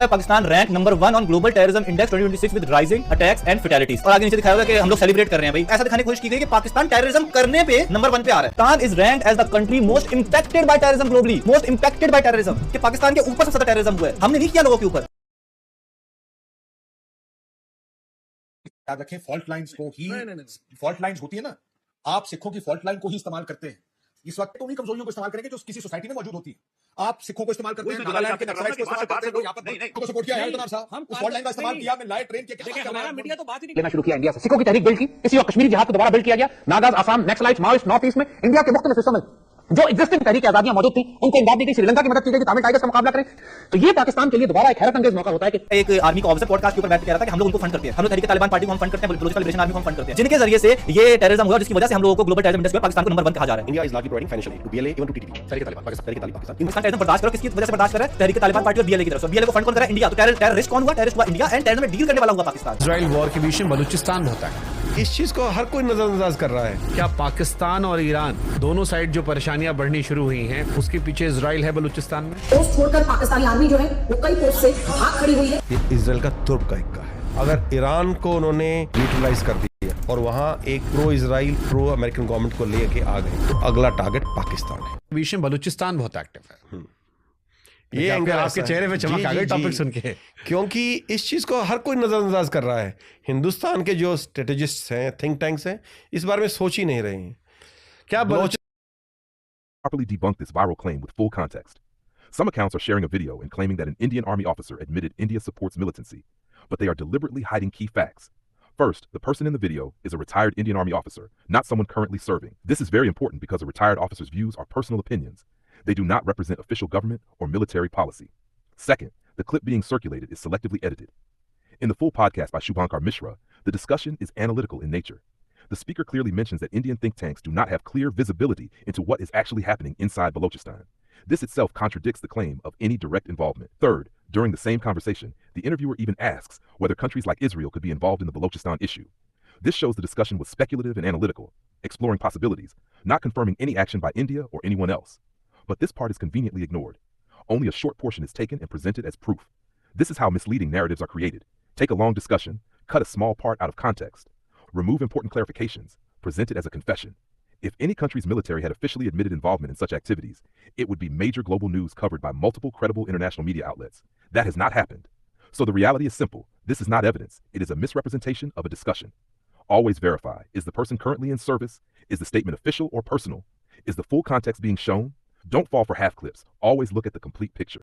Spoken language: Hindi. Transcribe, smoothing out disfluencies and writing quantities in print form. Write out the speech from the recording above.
Pakistan rank number 1 on global terrorism index 2026 with rising attacks and fatalities. और आगे नीचे दिखाया हुआ है कि हम लोग सेलिब्रेट कर रहे हैं भाई। ऐसा दिखाने की कोशिश की गई कि पाकिस्तान टेररिज्म करने पे नंबर 1 पे आ रहा है। Pakistan is ranked as the country most infected by terrorism globally, most infected by terrorism, कि पाकिस्तान के ऊपर सबसे ज्यादा टेररिज्म हुआ है। हमने नहीं किया लोगों के ऊपर। याद रखें, फॉल्ट लाइंस को ही फॉल्ट लाइंस होती है ना, आप सिखों की फॉल्ट लाइन को ही इस्तेमाल करते हैं। इस वक्त तो उन्हीं कमजोरियों को इस्तेमाल करेंगे जो किसी सोसाइटी में मौजूद होती है। आप सिखों को इस्तेमाल करते हैं, नागालैंड के नक्सलाइट्स को इस्तेमाल करते हैं, यहाँ पर सपोर्ट किया है जनाब साहब, उस फॉल्ट लाइन का इस्तेमाल किया, मैं लाए ट्रेन के हमारा मीडिया तो बात ही नहीं लेना शुरू किया इंडिया से। सिखों की तहरीक बिल्ड की, इसी और कश्मीरी जिहाद को दोबारा बिल्ड किया गया। Nagas, Assam, Naxalites, Maoist north east में इंडिया के मुख्तलिफ हिस्सों में जो एग्जिस्टिंग तहरीक आजादियां मौजूद थी उनको इमदाद दी गई। श्रीलंका की मदद की गई, तमिल टाइगर्स का मुकाबला करें। तो ये पाकिस्तान के लिए दोबारा एक हैरत अंगेज मौका होता है कि एक आर्मी का ऑफिसर पॉडकास्ट के ऊपर बैठ के कह रहा था कि हम लोग उनको फंड करते हैं, हम लोग तहरीक तालिबान पार्टी को हम फंड करते हैं, बलूचिस्तान लिबरेशन आर्मी को हम फंड करते हैं, जिनके जरिए से ये टेररिज्म हुआ, जिसकी वजह से हम लोगों को ग्लोबल टेररिज्म इंडेक्स में पाकिस्तान को नंबर 1 कहा जा रहा है। India is largely providing financial aid to BLA, even to TTP. Tehreek Taliban Pakistan. Pakistan terrorism बर्दाश्त करो, किसकी वजह से बर्दाश्त कर रहा है? तहरीक तालिबान पार्टी और बीएलए की तरफ से। बीएलए को फंड कौन कर रहा है? इंडिया। तो टेररिस्ट कौन हुआ? टेररिस्ट हुआ इंडिया, एंड टेररिज्म में डील करने वाला हुआ पाकिस्तान। इजराइल वॉर के बीच में बलूचिस्तान होता है। इस चीज को हर कोई नजरअंदाज कर रहा है। क्या पाकिस्तान और ईरान दोनों साइड जो परेशानियां बढ़नी शुरू हुई हैं, उसके पीछे इजराइल है बलूचिस्तान में? पोस्ट छोड़कर पाकिस्तानी आर्मी जो है वो कई पोस्ट से भाग खड़ी हुई है। ये इजराइल का तुर्क का इक्का है। अगर ईरान को उन्होंने न्यूट्रलाइज कर दिया और वहां एक pro Israel pro American government को लेके आ गए, तो अगला टारगेट पाकिस्तान है। बीच में बलूचिस्तान बहुत एक्टिव है। ये आपके चेहरे पे चमक आ गई टॉपिक सुन के, क्योंकि इस चीज को हर कोई नजरअंदाज कर रहा है। हिंदुस्तान के जो स्ट्रेटेजिस्ट हैं, थिंक टैंक्स हैं, इस बारे में सोच ही नहीं रहे हैं। क्या properly debunk this viral claim with full context. Some accounts are sharing a video and claiming that an Indian Army officer admitted India supports militancy, but they are deliberately hiding key facts. First, the person in the video is a retired Indian Army officer, not someone currently serving. This is very important because a retired officer's views are personal opinions. They do not represent official government or military policy. Second, the clip being circulated is selectively edited. In the full podcast by Shubhankar Mishra, the discussion is analytical in nature. The speaker clearly mentions that Indian think tanks do not have clear visibility into what is actually happening inside Balochistan. This itself contradicts the claim of any direct involvement. Third, during the same conversation, the interviewer even asks whether countries like Israel could be involved in the Balochistan issue. This shows the discussion was speculative and analytical, exploring possibilities, not confirming any action by India or anyone else. But this part is conveniently ignored. Only a short portion is taken and presented as proof. This is how misleading narratives are created. Take a long discussion, cut a small part out of context, remove important clarifications, present it as a confession. If any country's military had officially admitted involvement in such activities, it would be major global news covered by multiple credible international media outlets. That has not happened. So the reality is simple. This is not evidence. It is a misrepresentation of a discussion. Always verify. Is the person currently in service? Is the statement official or personal? Is the full context being shown? Don't fall for half clips. Always look at the complete picture.